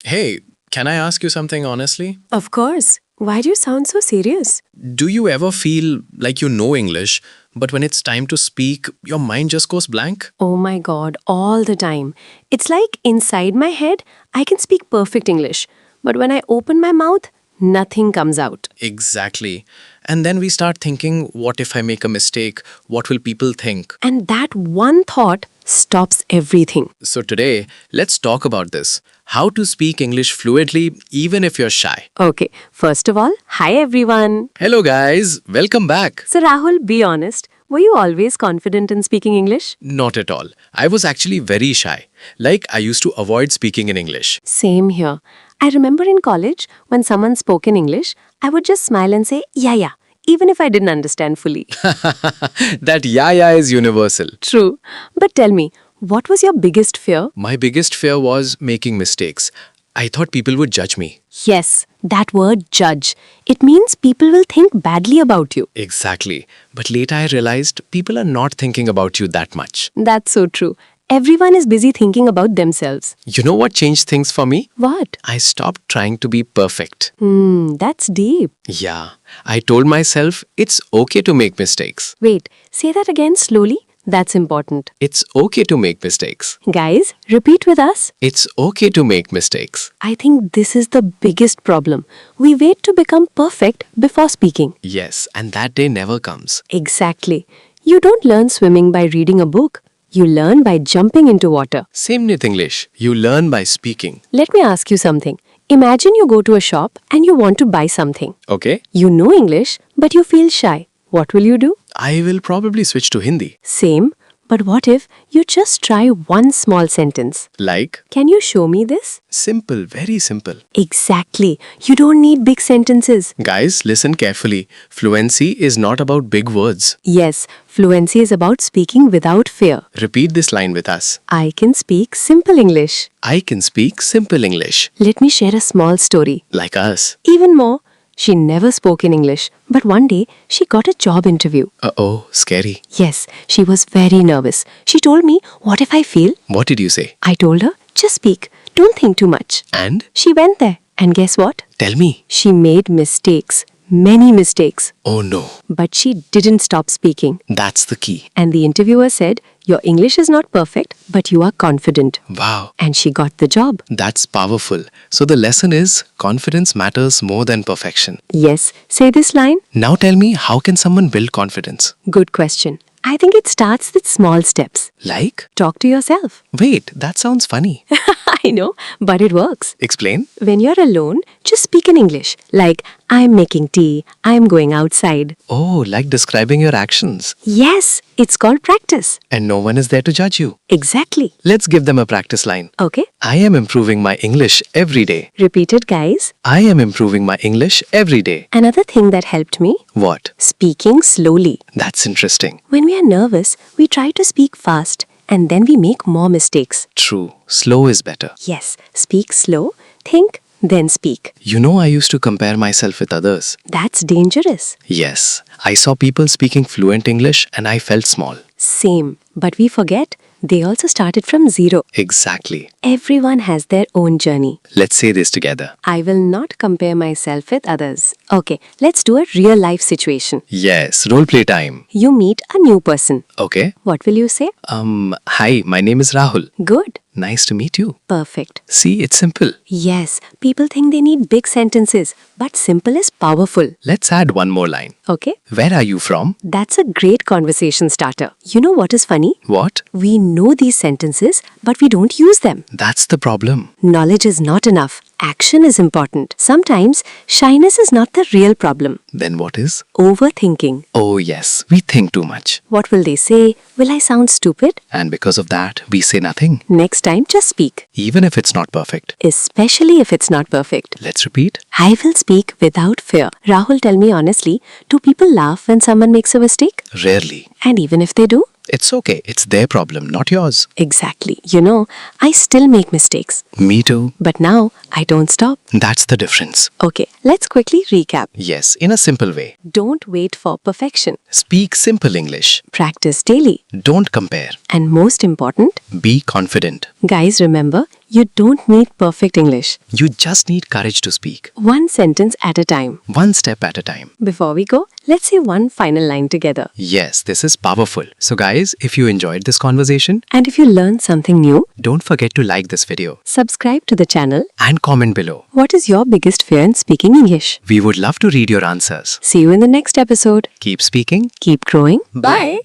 Hey, can I ask you something honestly? Of course. Why do you sound so serious? Do you ever feel like you know English, but when it's time to speak, your mind just goes blank? Oh my god, all the time. It's like inside my head, I can speak perfect English. But when I open my mouth, nothing comes out. Exactly. And then we start thinking, what if I make a mistake? What will people think? And that one thought stops everything. So today, let's talk about this. How to speak English fluently even if you're shy. Okay, first of all, hi everyone. Hello guys, welcome back. So Rahul, be honest. Were you always confident in speaking English? Not at all. I was actually very shy. Like I used to avoid speaking in English. Same here. I remember in college, when someone spoke in English, I would just smile and say, yeah, even if I didn't understand fully. That yeah is universal. True. But tell me, what was your biggest fear? My biggest fear was making mistakes. I thought people would judge me. Yes, that word judge. It means people will think badly about you. Exactly. But later I realized people are not thinking about you that much. That's so true. Everyone is busy thinking about themselves. You know what changed things for me? What? I stopped trying to be perfect. That's deep. Yeah. I told myself it's okay to make mistakes. Wait, say that again slowly. That's important. It's okay to make mistakes. Guys, repeat with us. It's okay to make mistakes. I think this is the biggest problem. We wait to become perfect before speaking. Yes, and that day never comes. Exactly. You don't learn swimming by reading a book. You learn by jumping into water. Same with English. You learn by speaking. Let me ask you something. Imagine you go to a shop and you want to buy something. Okay? You know English, but you feel shy. What will you do? I will probably switch to Hindi. Same. But what if you just try one small sentence? Like? Can you show me this? Simple, very simple. Exactly. You don't need big sentences. Guys, listen carefully. Fluency is not about big words. Yes, fluency is about speaking without fear. Repeat this line with us. I can speak simple English. I can speak simple English. Let me share a small story. Like us. Even more, she never spoke in English, but one day she got a job interview. Uh-oh, scary. Yes, she was very nervous. She told me, what if I fail? What did you say? I told her, just speak. Don't think too much. And? She went there. And guess what? Tell me. She made mistakes. Many mistakes. Oh no. But she didn't stop speaking. That's the key. And the interviewer said, your English is not perfect, but you are confident. Wow. And she got the job. That's powerful. So the lesson is confidence matters more than perfection. Yes, say this line. Now tell me, how can someone build confidence? Good question. I think it starts with small steps. Like? Talk to yourself. Wait, that sounds funny. I know, but it works. Explain. When you're alone, just speak in English. Like, I'm making tea, I'm going outside. Oh, like describing your actions. Yes, it's called practice. And no one is there to judge you. Exactly. Let's give them a practice line. Okay, I am improving my English every day. repeat it, guys. I am improving my English every day. Another thing that helped me, What? speaking slowly. That's interesting. When we are nervous, we try to speak fast and then we make more mistakes. True. Slow is better. Yes, speak slow, think, then speak. You know, I used to compare myself with others. That's dangerous. Yes. I saw people speaking fluent English and I felt small. Same, but we forget they also started from zero. Exactly. Everyone has their own journey. Let's say this together. I will not compare myself with others. Okay, let's do a real life situation. Yes, role play time. You meet a new person. Okay. What will you say? Hi, my name is Rahul. Good. Nice to meet you. Perfect. See, it's simple. Yes, people think they need big sentences, but simple is powerful. Let's add one more line. Okay? Where are you from? That's a great conversation starter. You know what is funny? What? We know these sentences, but we don't use them. That's the problem. Knowledge is not enough. Action is important. Sometimes, shyness is not the real problem. Then what is? Overthinking. Oh yes, we think too much. What will they say? Will I sound stupid? And because of that, we say nothing. Next time, just speak. Even if it's not perfect. Especially if it's not perfect. Let's repeat. I will speak without fear. Rahul, tell me honestly, do people laugh when someone makes a mistake? Rarely. And even if they do? It's okay. It's their problem, not yours. Exactly. You know, I still make mistakes. Me too. But now, I don't stop. That's the difference. Okay, let's quickly recap. Yes, in a simple way. Don't wait for perfection. Speak simple English. Practice daily. Don't compare. And most important, Be confident. guys, remember, You don't need perfect English. You just need courage to speak, One sentence at a time. one step at a time. Before we go, let's say one final line together. Yes, this is powerful. So guys, if you enjoyed this conversation, And if you learned something new, don't forget to like this video subscribe to the channel. and comment below. What is your biggest fear in speaking English? We would love to read your answers. See you in the next episode. Keep speaking. Keep growing. Bye.